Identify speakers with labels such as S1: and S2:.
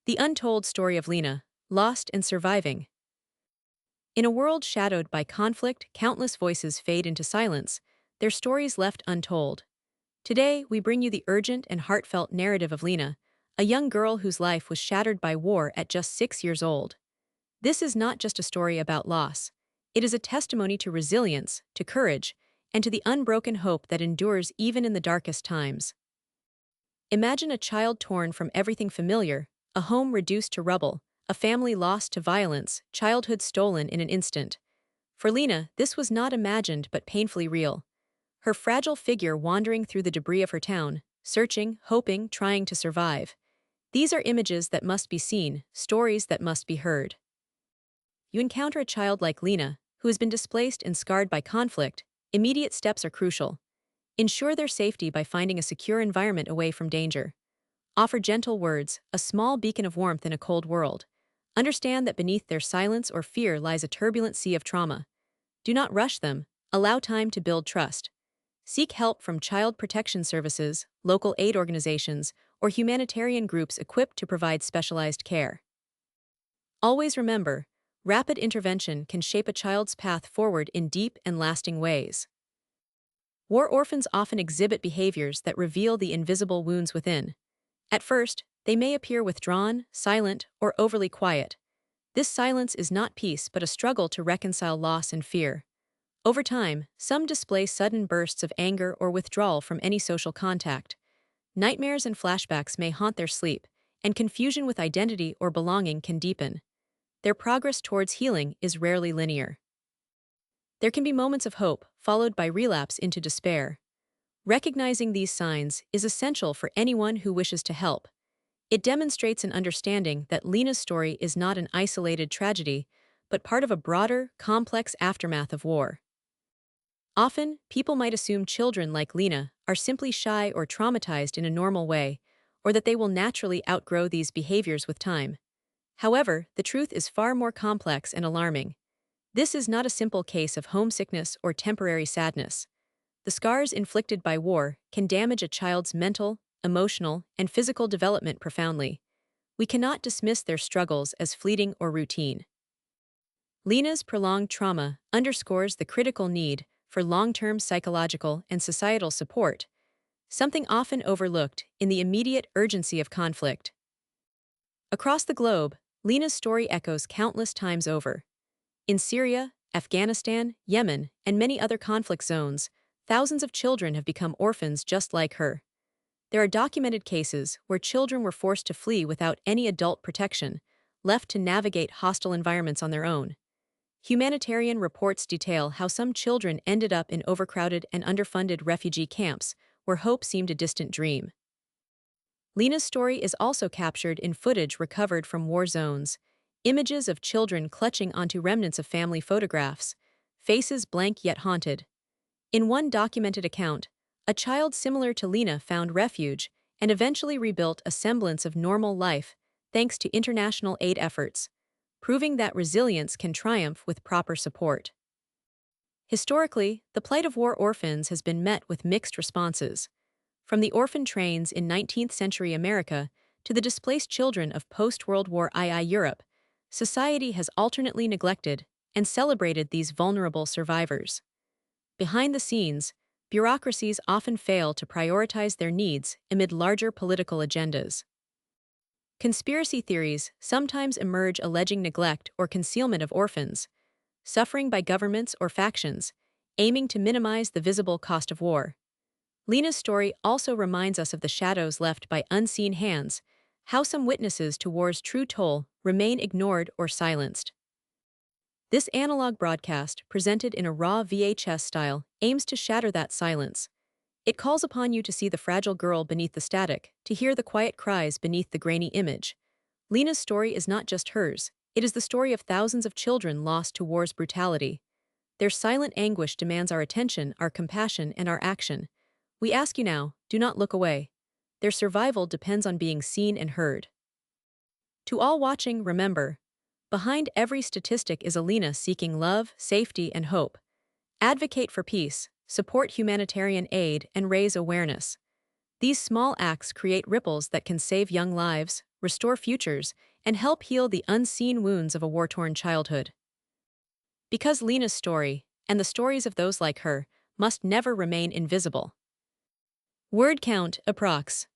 S1: The untold story of Lina, lost and surviving. In a world shadowed by conflict, countless voices fade into silence, their stories left untold. Today, we bring you the urgent and heartfelt narrative of Lina, a young girl whose life was shattered by war at just 6 years old. This is not just a story about loss. It is a testimony to resilience, to courage, and to the unbroken hope that endures even in the darkest times. Imagine a child torn from everything familiar, a home reduced to rubble, a family lost to violence, childhood stolen in an instant. For Lina, this was not imagined but painfully real. Her fragile figure wandering through the debris of her town, searching, hoping, trying to survive. These are images that must be seen, stories that must be heard. You encounter a child like Lina, who has been displaced and scarred by conflict. Immediate steps are crucial. Ensure their safety by finding a secure environment away from danger. Offer gentle words, a small beacon of warmth in a cold world. Understand that beneath their silence or fear lies a turbulent sea of trauma. Do not rush them, allow time to build trust. Seek help from child protection services, local aid organizations, or humanitarian groups equipped to provide specialized care. Always remember, rapid intervention can shape a child's path forward in deep and lasting ways. War orphans often exhibit behaviors that reveal the invisible wounds within. At first, they may appear withdrawn, silent, or overly quiet. This silence is not peace but a struggle to reconcile loss and fear. Over time, some display sudden bursts of anger or withdrawal from any social contact. Nightmares and flashbacks may haunt their sleep, and confusion with identity or belonging can deepen. Their progress towards healing is rarely linear. There can be moments of hope, followed by relapse into despair. Recognizing these signs is essential for anyone who wishes to help. It demonstrates an understanding that Lina's story is not an isolated tragedy, but part of a broader, complex aftermath of war. Often, people might assume children like Lina are simply shy or traumatized in a normal way, or that they will naturally outgrow these behaviors with time. However, the truth is far more complex and alarming. This is not a simple case of homesickness or temporary sadness. The scars inflicted by war can damage a child's mental, emotional, and physical development profoundly. We cannot dismiss their struggles as fleeting or routine. Lina's prolonged trauma underscores the critical need for long-term psychological and societal support, something often overlooked in the immediate urgency of conflict. Across the globe, Lina's story echoes countless times over. In Syria, Afghanistan, Yemen, and many other conflict zones, thousands of children have become orphans just like her. There are documented cases where children were forced to flee without any adult protection, left to navigate hostile environments on their own. Humanitarian reports detail how some children ended up in overcrowded and underfunded refugee camps, where hope seemed a distant dream. Lina's story is also captured in footage recovered from war zones, images of children clutching onto remnants of family photographs, faces blank yet haunted. In one documented account, a child similar to Lina found refuge and eventually rebuilt a semblance of normal life thanks to international aid efforts, proving that resilience can triumph with proper support. Historically, the plight of war orphans has been met with mixed responses. From the orphan trains in 19th-century America to the displaced children of post-World War II Europe, society has alternately neglected and celebrated these vulnerable survivors. Behind the scenes, bureaucracies often fail to prioritize their needs amid larger political agendas. Conspiracy theories sometimes emerge alleging neglect or concealment of orphans, suffering by governments or factions, aiming to minimize the visible cost of war. Lina's story also reminds us of the shadows left by unseen hands, how some witnesses to war's true toll remain ignored or silenced. This analog broadcast, presented in a raw VHS style, aims to shatter that silence. It calls upon you to see the fragile girl beneath the static, to hear the quiet cries beneath the grainy image. Lina's story is not just hers, it is the story of thousands of children lost to war's brutality. Their silent anguish demands our attention, our compassion, and our action. We ask you now, do not look away. Their survival depends on being seen and heard. To all watching, remember, behind every statistic is a Lina seeking love, safety, and hope. Advocate for peace, support humanitarian aid, and raise awareness. These small acts create ripples that can save young lives, restore futures, and help heal the unseen wounds of a war-torn childhood. Because Lina's story, and the stories of those like her, must never remain invisible. Word count, approx.